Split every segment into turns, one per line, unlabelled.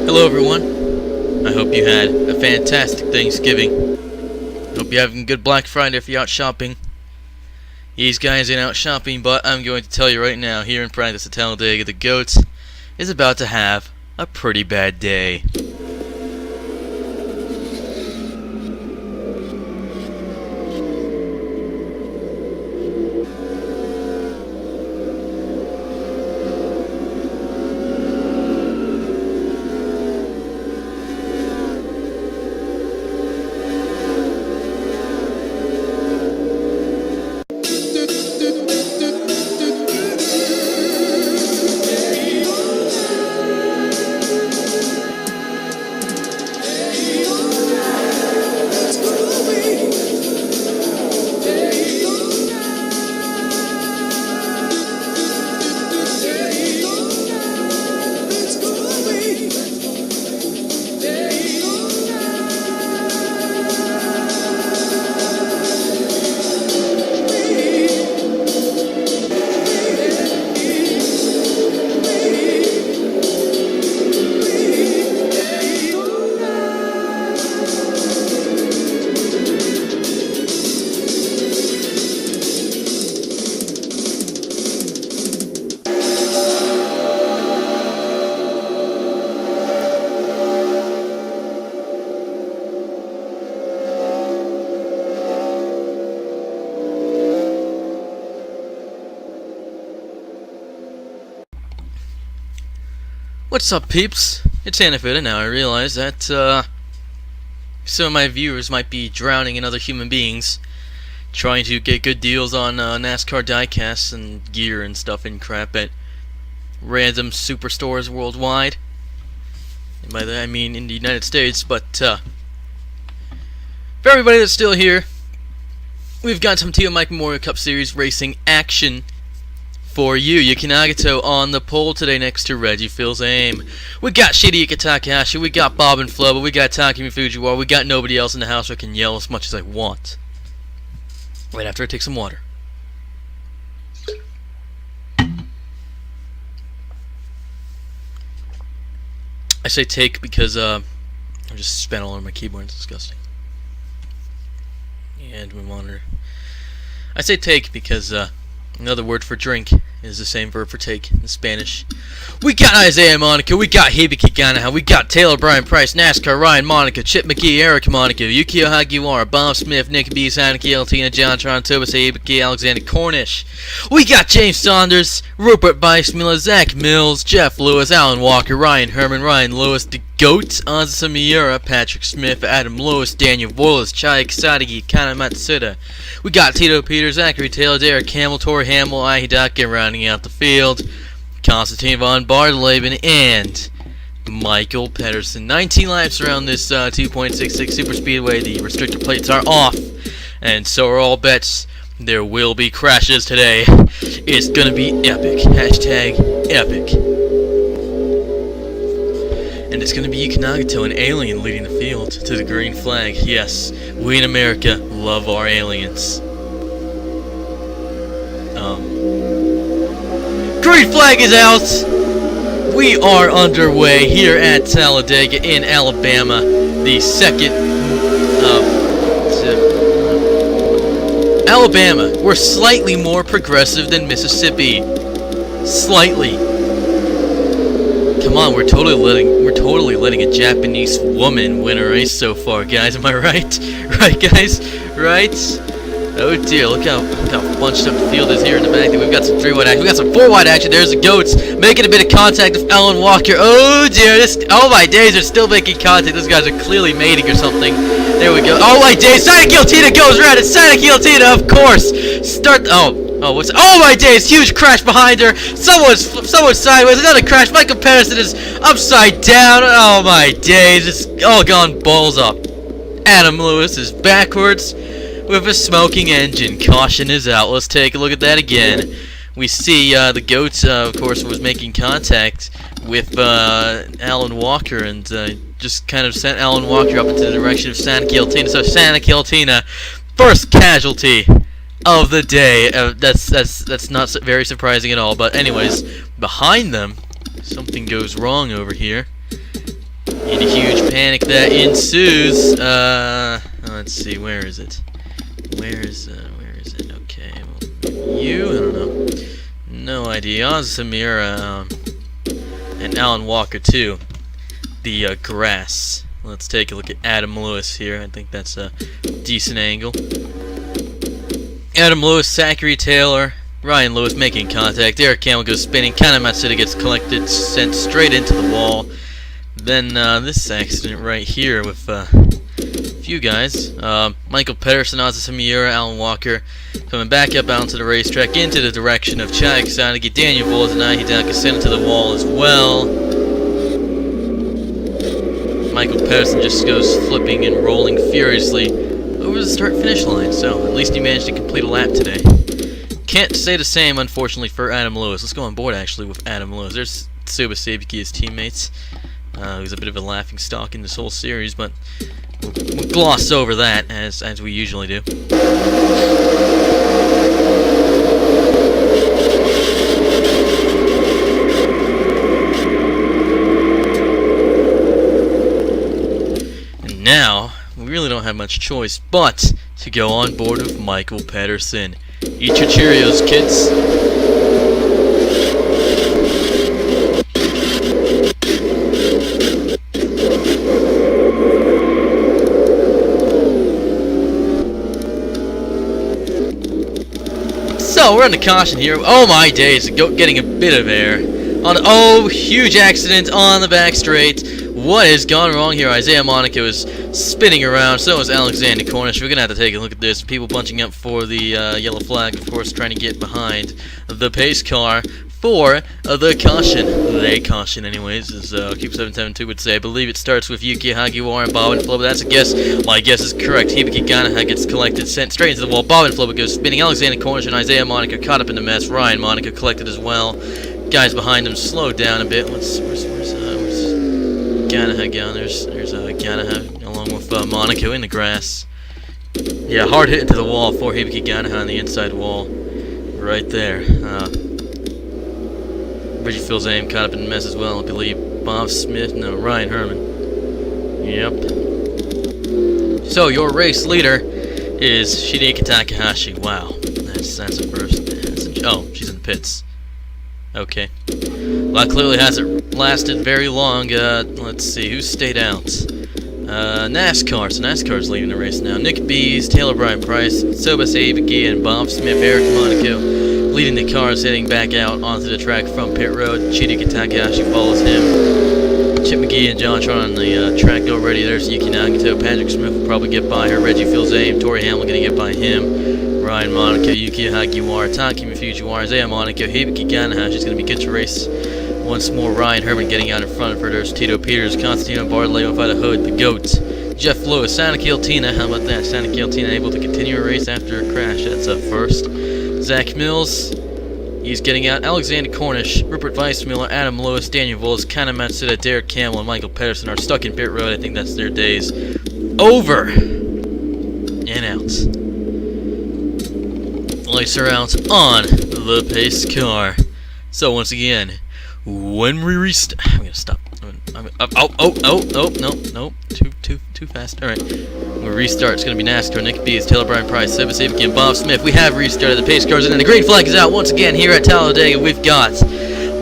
Hello everyone, I hope you had a fantastic Thanksgiving. Hope you're having a good Black Friday if you're out shopping. These guys ain't out shopping, but I'm going to tell you right now, here in practice at Talladega, the GOAT is about to have a pretty bad day. What's up, peeps? It's Anafita. Now I realize that some of my viewers might be drowning in other human beings trying to get good deals on NASCAR diecasts and gear and stuff and crap at random superstores worldwide. And by that I mean in the United States, but for everybody that's still here, we've got some Tio Mike Memorial Cup Series racing action for you. Yukinagato on the pole today next to Reggie Phil's aim. We got Shigeaki Takahashi, we got Bob and Flo, but we got Takumi Fujiwara, we got nobody else in the house who can yell as much as I want. Wait, after I take some water. I say take because I just spent all over my keyboard. It's disgusting. And my monitor. I say take because another word for drink is the same verb for take in Spanish. We got Isaiah Monaco, we got Hibiki Ganaha, we got Taylor Brian Price, NASCAR Ryan Monaco, Chip McGee, Eric Monaco, Yukio Hagiwara, Bob Smith, Nick B, Sanaki Altina, John Tobas, Hibiki, Alexander Cornish. We got James Saunders, Rupert Bice, Miller, Zach Mills, Jeff Lewis, Alan Walker, Ryan Herman, Ryan Lewis, the GOAT, Anza Miura, Patrick Smith, Adam Lewis, Daniel Wallace, Chai Sadagi, Kana Matsuda. We got Tito Peters, Zachary Taylor, Derek Campbell, Tori Hamill, Ahidaka rounding out the field, Konstantin von Bardeleben, and Michael Pedersen. 19 laps around this 2.66 super speedway. The restrictor plates are off, and so are all bets. There will be crashes today. It's gonna be epic. Hashtag epic. And it's gonna be Yukinagato, an alien, leading the field to the green flag. Yes, we in America love our aliens. Green flag is out. We are underway here at Talladega in Alabama. The second Alabama. We're slightly more progressive than Mississippi. Slightly. Come on, we're totally letting a Japanese woman win a race so far, guys. Am I right? Right, guys? Right? Oh dear, look how bunched up the field is here in the back. We've got some 3-wide action. We've got some 4-wide action. There's the GOATs making a bit of contact with Alan Walker. Oh dear, oh my days, they're still making contact. Those guys are clearly mating or something. There we go. Oh my days, Santa Guillotina goes around. It's Santa Guillotina, of course. Oh my days, huge crash behind her. Someone's sideways, another crash. Michael Pedersen is upside down. Oh my days, it's all gone balls up. Adam Lewis is backwards with a smoking engine. Caution is out. Let's take a look at that again. We see the GOAT, of course, was making contact with Alan Walker and just kind of sent Alan Walker up into the direction of Santa Guillotina. So Santa Guillotina, first casualty of the day. That's not very surprising at all. But anyways, behind them, something goes wrong over here. In a huge panic that ensues, let's see, where is it? Where is it? Okay, well, you, I don't know. No idea. Samira, and Alan Walker, too. The, grass. Let's take a look at Adam Lewis here. I think that's a decent angle. Adam Lewis, Zachary Taylor, Ryan Lewis making contact. Derek Campbell goes spinning. Kana Matsuda gets collected, sent straight into the wall. Then this accident right here with a few guys. Michael Pedersen, Ozzy Miura, Alan Walker coming back up onto the racetrack into the direction of Chad Sanagi. Daniel Volas and Hidaka sent into the wall as well. Michael Pedersen just goes flipping and rolling furiously over the start-finish line, so at least he managed to complete a lap today. Can't say the same, unfortunately, for Adam Lewis. Let's go on board, actually, with Adam Lewis. There's Tsuba Sabiki, his teammates. Who's a bit of a laughing stock in this whole series, but we'll gloss over that, as we usually do. Now, we really don't have much choice but to go on board with Michael Pedersen. Eat your Cheerios, kids. So, we're on the caution here. Oh my days, getting a bit of air. Huge accident on the back straight. What has gone wrong here? Isaiah Monaco is spinning around. So is Alexander Cornish. We're going to have to take a look at this. People bunching up for the yellow flag, of course, trying to get behind the pace car for the caution. They caution, anyways, as Cube 772 would say. I believe it starts with Yuki Hagiwara and Bob and Flow, but that's a guess. My guess is correct. Hibiki Ganaha gets collected, sent straight into the wall. Bob and Flow goes spinning. Alexander Cornish and Isaiah Monaco caught up in the mess. Ryan Monaco collected as well. Guys behind him slowed down a bit. Where's Ganaha gone? There's Ganaha along with Monaco in the grass. Yeah, hard hit into the wall for Hibiki Ganaha on the inside wall. Right there. Reggie Phil's aim caught up in the mess as well. I believe Ryan Herman. Yep. So your race leader is Shigeaki Takahashi. Wow, that's a first. Oh, she's in the pits. Okay. Well, clearly hasn't lasted very long. Let's see, who stayed out? NASCAR. So NASCAR's leading the race now. Nick Bees, Taylor Brian Price, Sobas Abiki, and Bob Smith, Eric Monaco leading the cars, heading back out onto the track from pit road. Shigeaki Takahashi follows him. Chip McGee and John Tron on the track already. There's Yuki Nagato. Patrick Smith will probably get by her. Reggie Fils aim. Tori Hamill going to get by him. Ryan Monaco, Yuki Hagiwara, Takimi Fujiwara, Isaiah Monaco, Hibiki Ganaha. She's going to be good to race. Once more, Ryan Herman getting out in front of her. There's Tito Peters, Constantino Bartoleo by the hood, the GOAT. Jeff Lewis, Santa Tina. How about that? Santa Tina able to continue a race after a crash. That's up first. Zach Mills, he's getting out. Alexander Cornish, Rupert Weissmuller, Adam Lewis, Daniel Vols, Kana Matsuda, Derek Campbell, and Michael Pedersen are stuck in pit road. I think that's their days over and out. Lights are out on the pace car. So once again, when we restart, I'm gonna stop. No, too fast. All right, when we restart, it's gonna be NASCAR. Nick Bees, Taylor Brian Price, Sebas Avik, and Bob Smith. We have restarted. The pace cars, and then the green flag is out once again here at Talladega. We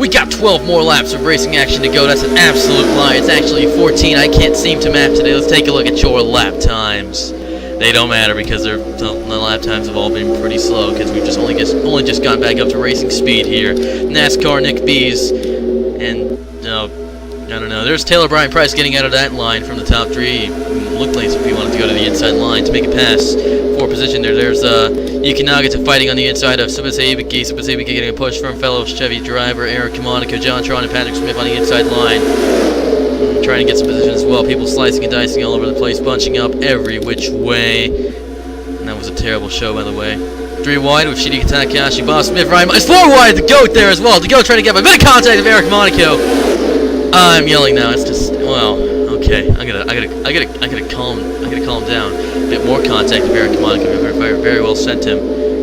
got 12 more laps of racing action to go. That's an absolute lie. It's actually 14. I can't seem to map today. Let's take a look at your lap times. They don't matter because the lap times have all been pretty slow because we've only just gone back up to racing speed here. NASCAR, Nick Bees, and I don't know. There's Taylor Brian Price getting out of that line from the top three. Looked like he wanted to go to the inside line to make a pass for position there. There's Yuki Nagata fighting on the inside of Subasa Ibiki. Subasa Ibiki getting a push from fellow Chevy driver Eric Monaco, John Tron, and Patrick Smith on the inside line. Trying to get some position as well. People slicing and dicing all over the place, bunching up every which way. And that was a terrible show, by the way. 3 wide with Shigeaki Takahashi, Bob Smith, Ryan. It's 4 wide. The GOAT there as well. The GOAT trying to get a bit of contact with Eric Monaco. I'm yelling now. It's just okay. I gotta calm down. A bit more contact with Eric Monaco. Very well sent him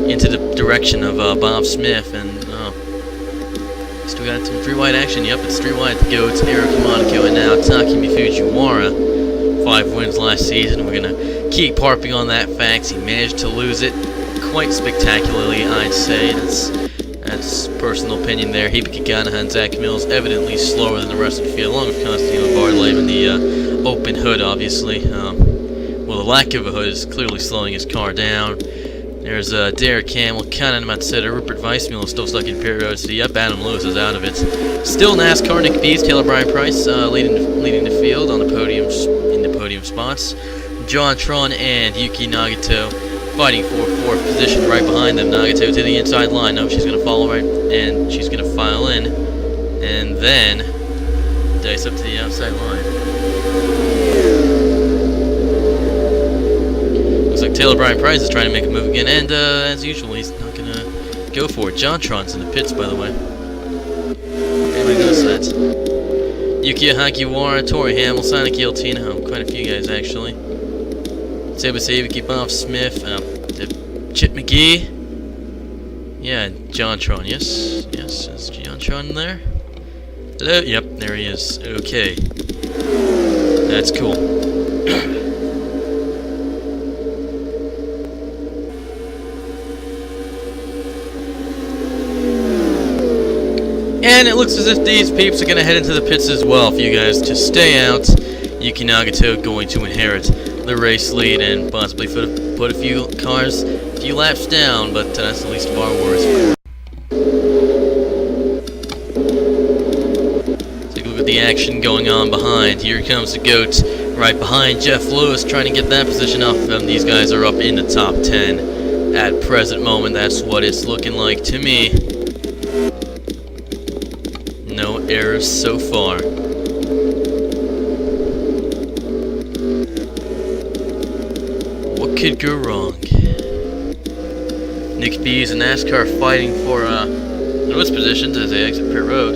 into the direction of Bob Smith, and Still got some 3 wide action. Yep, it's 3 wide to go. It's Eric Monaco and now Takumi Fujiwara. 5 wins last season. We're going to keep harping on that fact. He managed to lose it quite spectacularly, I'd say. That's personal opinion there. Hibiki Ganaha and Zach Mills evidently slower than the rest of the field, along with Constantino Bartolave in the open hood, obviously. Well, the lack of a hood is clearly slowing his car down. There's Derek Hamill, Kanan Matsuda, Rupert Weissmuller still stuck in pit road. So yep, Adam Lewis is out of it. Still NASCAR, Nick Bees, Taylor Bryan Price leading the field on the podium in the podium spots. John Tron and Yuki Nagato fighting for 4th position right behind them. Nagato to the inside line. Nope, she's gonna follow right, and she's gonna file in, and then dice up to the outside line. Taylor Bryan Price is trying to make a move again, and as usual, he's not going to go for it. Jontron's in the pits, by the way. Everybody knows that. Yukiya Hagiwara, Tori Hamill, Sonic Yeltina, quite a few guys, actually. Seba Saviki, Bob Smith, Chip McGee. Yeah, Jontron, yes, is Jontron there? Hello? Yep, there he is. Okay. That's cool. And it looks as if these peeps are going to head into the pits as well. For you guys to stay out, Yuki Nagato going to inherit the race lead and possibly put a few laps down, but that's the least of our worries. Take a look at the action going on behind. Here comes the GOAT right behind Jeff Lewis, trying to get that position off them. These guys are up in the top 10 at present moment. That's what it's looking like to me. No errors so far. What could go wrong? Nick Bees and NASCAR fighting for Lewis positions as they exit pit road.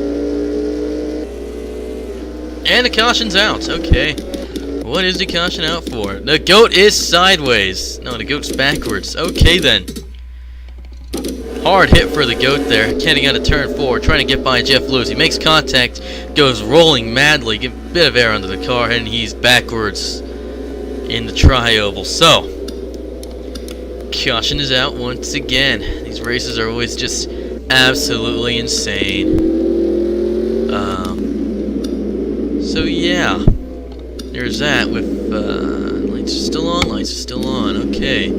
And the caution's out. Okay. What is the caution out for? The GOAT is sideways. No, the GOAT's backwards. Okay then. Hard hit for the GOAT there, heading out of turn 4, trying to get by Jeff Lewis. He makes contact, goes rolling madly, get a bit of air under the car, and he's backwards in the tri-oval. So, caution is out once again. These races are always just absolutely insane. So yeah, there's that with, lights are still on, okay.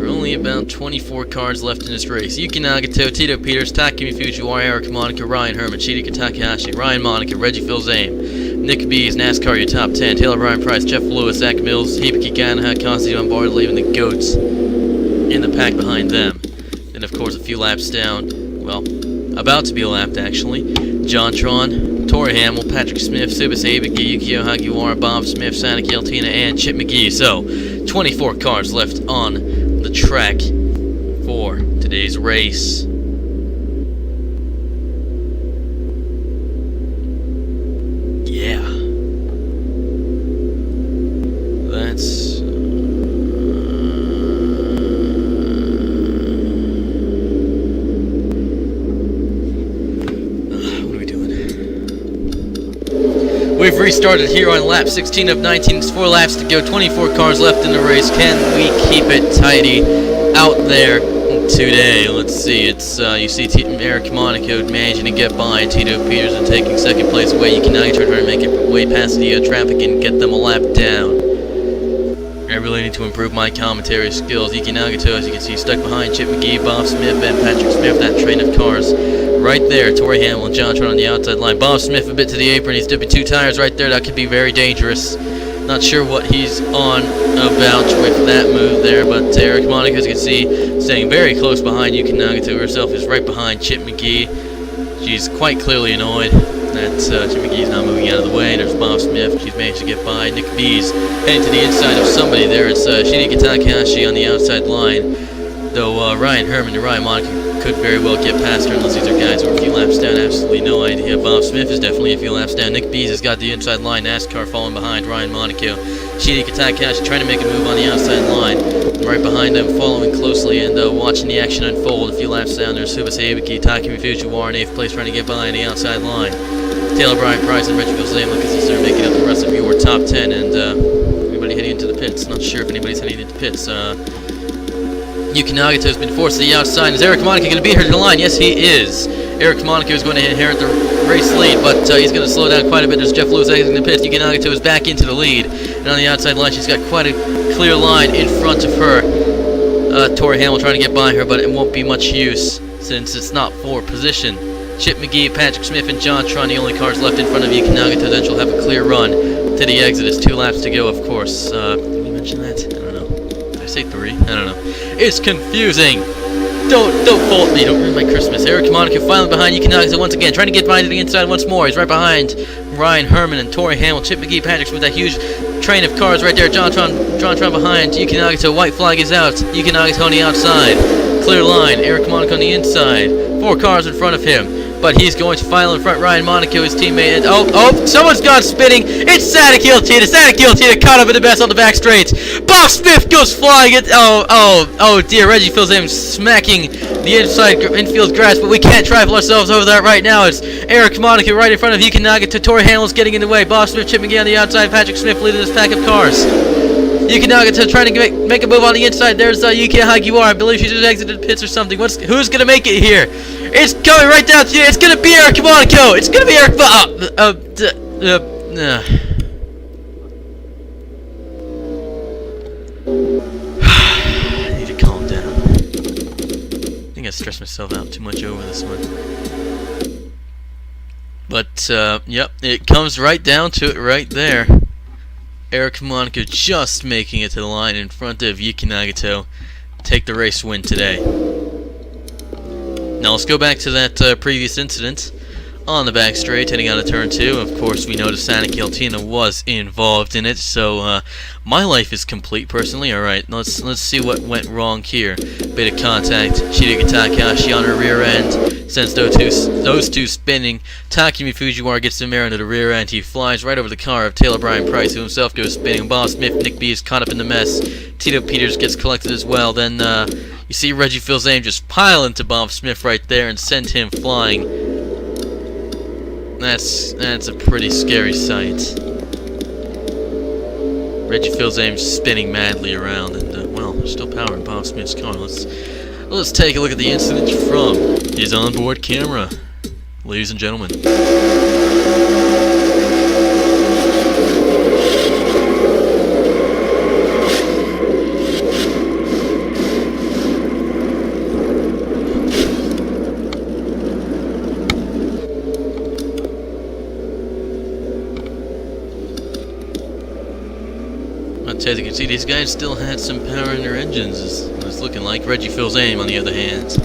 Only about 24 cars left in this race. Yuki Nagato, Tito Peters, Takumi Fujiwara, Eric Monaco, Ryan Herman, Shidaka Takahashi, Ryan Monaco, Reggie Fils-Aime, Nick Bees, NASCAR, your top 10, Taylor Bryan Price, Jeff Lewis, Zach Mills, Hibiki Ganaha, Constantino Bartolave, leaving the GOATs in the pack behind them. Then, of course, a few laps down, well, about to be lapped, actually. Jontron, Tori Hamill, Patrick Smith, Subas Hibiki, Yukio Hagiwara, Bob Smith, Sonic Yeltina, and Chip McGee. So, 24 cars left on the track for today's race. Yeah. That's what are we doing? We've restarted here on lap 16 of 19. It's 4 laps to go. 24 cars left in the race. Can we keep it tidy out there today? Let's see. It's you see Eric Monaco managing to get by Tito Peters and taking second place away. You can now try to make it way past the traffic and get them a lap down. I really need to improve my commentary skills. Yuki Nagato, as you can see, stuck behind Chip McGee, Bob Smith, and Patrick Smith. That train of cars right there. Tori Hamill and Jontron on the outside line. Bob Smith a bit to the apron. He's dipping 2 tires right there. That could be very dangerous. Not sure what he's on about with that move there, but Eric Monaco, as you can see, staying very close behind Yuki Nagato herself, is right behind Chip McGee. She's quite clearly annoyed that Chip McGee's not moving out of the way. There's Bob Smith. She's managed to get by. Nick Bees heading to the inside of somebody there. It's Shidaka Takahashi on the outside line, though Ryan Herman and Ryan Monaco could very well get past her unless these are guys who are a few laps down. Absolutely no idea. Bob Smith is definitely a few laps down. Nick Bees has got the inside line. NASCAR falling behind Ryan Monaco. Shidi Katakashi trying to make a move on the outside line. Right behind them, following closely and watching the action unfold. A few laps down, there's Subasa Ibiki, Takumi Fujiwara in 8th place, trying to get by on the outside line. Taylor Bryan Price and Reggie Gilzane look as if they're making up the rest of your top 10. And everybody heading into the pits. Not sure if anybody's heading into pits. Yuki Nagata has been forced to the outside. Is Eric Monaco going to beat her to the line? Yes, he is. Eric Monaco is going to inherit the race lead, but he's going to slow down quite a bit. There's Jeff Lewis exiting the pits. Yuki Nagata is back into the lead. And on the outside line, she's got quite a clear line in front of her. Tori Hamill trying to get by her, but it won't be much use since it's not for position. Chip McGee, Patrick Smith, and John Tron, the only cars left in front of Yuki Nagata. Then she'll have a clear run to the exit. It's 2 laps to go, of course. Did we mention that? I don't know. Did I say 3? I don't know. It's confusing. Don't fault me. Don't ruin my Christmas. Eric Monaco finally behind Yuki Nagata once again, trying to get by to the inside once more. He's right behind Ryan Herman and Tori Hamill. Chip McGee, Patrick Smith, that huge train of cars right there. John Tron behind. Yuki Nagata, white flag is out. Yuki Nagata on the outside. Clear line. Eric Monaco on the inside. 4 cars in front of him. But he's going to file in front. Ryan Monaco, his teammate. And oh, someone's gone spinning. It's Santa Guillotine. Santa Guillotine caught up in the best on the back straights. Bob Smith goes flying. Oh dear. Reggie Fils-Aime smacking the infield grass, but we can't trifle ourselves over that right now. It's Eric Monaco right in front of Yuki Nagata. Tori Hamill's getting in the way. Bob Smith chipping on the outside. Patrick Smith leading this pack of cars. Yuki Nagata trying to make a move on the inside. There's Yuki Hagiwara. I believe she just exited the pits or something. Who's gonna make it here? It's coming right down to you. It's gonna be Eric Monaco. It's gonna be Eric. I need to calm down. I think I stressed myself out too much over this one. But yep, it comes right down to it right there. Eric Monaco just making it to the line in front of Yuki Nagata. Take the race win today. Now let's go back to that previous incident on the back straight, heading out of turn 2. Of course, we noticed Santa Guillotine was involved in it, so my life is complete personally. Alright, let's see what went wrong here. Bit of contact. Shidi Takahashi on her rear end sends those two spinning. Takumi Fujiwara gets the mirror into the rear end. He flies right over the car of Taylor Bryan Price, who himself goes spinning. Bob Smith, Nick B is caught up in the mess. Tito Peters gets collected as well. Then you see Reggie Fils-Aime just pile into Bob Smith right there and send him flying. That's a pretty scary sight. Reggie Fils-Aime spinning madly around, and well, there's still power in Bob Smith's car. Let's take a look at the incident from his onboard camera, ladies and gentlemen. As you can see, these guys still had some power in their engines. It's looking like. Reggie Fils-Aime, on the other hand,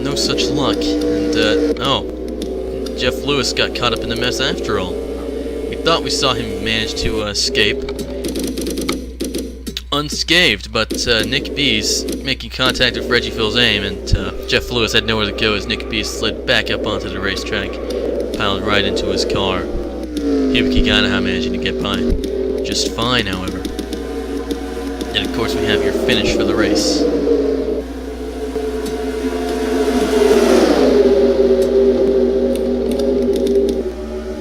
no such luck. And oh, Jeff Lewis got caught up in the mess after all. We thought we saw him manage to escape unscathed, but Nick B's making contact with Reggie Fils-Aime, and Jeff Lewis had nowhere to go as Nick B slid back up onto the racetrack, piled right into his car. Hibiki Ganaha managing to get by just fine, however. And of course we have your finish for the race.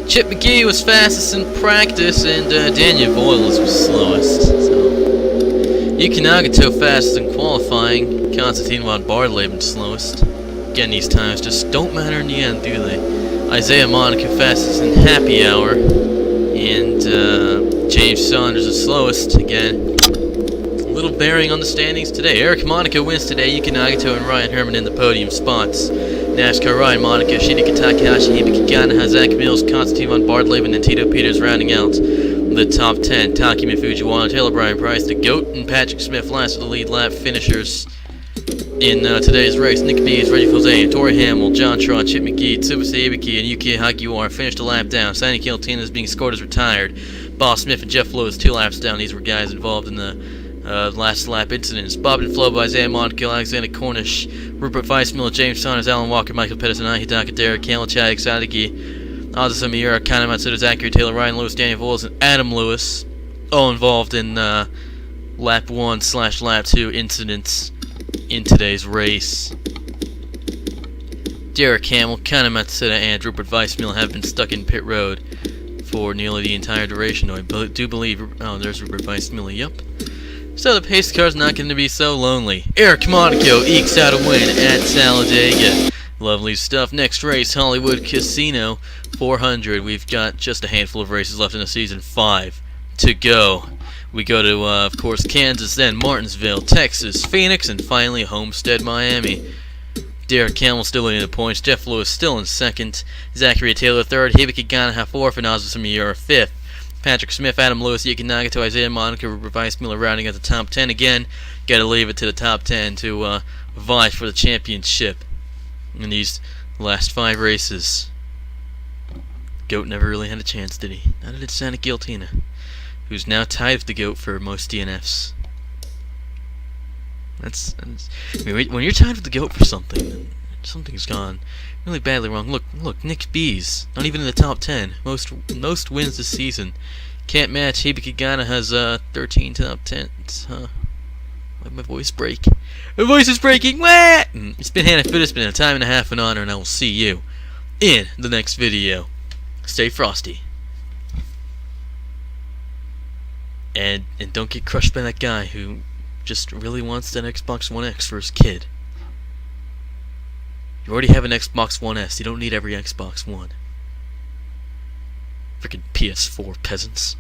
Chip McGee was fastest in practice, and Daniel Boyles was slowest. So Yuki Nagata fastest in qualifying, Konstantin von Barleben slowest. Again, these times just don't matter in the end, do they? Isaiah Monaco fastest in happy hour, and James Saunders is slowest again. A little bearing on the standings today. Eric Monaco wins today. Yuki Nagata and Ryan Herman in the podium spots. NASCAR Ryan Monaco, Shidi Takahashi, Hibiki Ganaha, Zach Mills, Konstantin von Barleben, and Tito Peters rounding out the top 10. Takumi Fujiwara, Taylor Bryan Price, the GOAT, and Patrick Smith last of the lead lap finishers in today's race. Nick B, Reggie Fils-Aime, Tori Hamill, John Tron, Chip McGee, Tsubasa Ibiki, and Yuki Hagiwara finished a lap down. Santa Guillotine is being scored as retired. Bob Smith and Jeff Lewis 2 laps down. These were guys involved in the Last lap incidents. Bob and Flo by Isaiah Monaco, Alexander Cornish, Rupert Weissmuller, James Saunders, Alan Walker, Michael Pedersen, Hidaka, Derek Campbell, Chad Sadiki, Aza Miura, Kana Matsuda, Zachary Taylor, Ryan Lewis, Daniel Voles, and Adam Lewis, all involved in lap 1/lap 2 incidents in today's race. Derek Hamill, Kana Matsuda, and Rupert Weissmuller have been stuck in pit road for nearly the entire duration. I do believe. Oh, there's Rupert Weissmuller. Yup. So the pace car's not going to be so lonely. Eric Monaco ekes out a win at Talladega. Lovely stuff. Next race, Hollywood Casino 400. We've got just a handful of races left in the season. 5 to go. We go to, of course, Kansas, then Martinsville, Texas, Phoenix, and finally Homestead, Miami. Derek Campbell still leading the points. Jeff Lewis still in second. Zachary Taylor third. Hibiki Ganaha fourth. And Azu Miura fifth. Patrick Smith, Adam Lewis, Yuki Nagato, Isaiah Monaco, Rupert Weissmuller rounding at the top 10 again. Got to leave it to the top 10 to vie for the championship in these last 5 races. GOAT never really had a chance, did he? Neither did Santa Giltina, who's now tied with the GOAT for most DNFs. That's I mean, when you're tied with the GOAT for something, then something's gone really badly wrong. Look, Nick Bees, not even in the top 10. Most wins this season. Can't match. Hibiki Gana has 13 top 10s. Why'd my voice break? My voice is breaking. What? It's been Hannah Fit. It's been a time and a half, an honor, and I will see you in the next video. Stay frosty. And don't get crushed by that guy who just really wants that Xbox One X for his kid. You already have an Xbox One S. You don't need every Xbox One. Freaking PS4 peasants.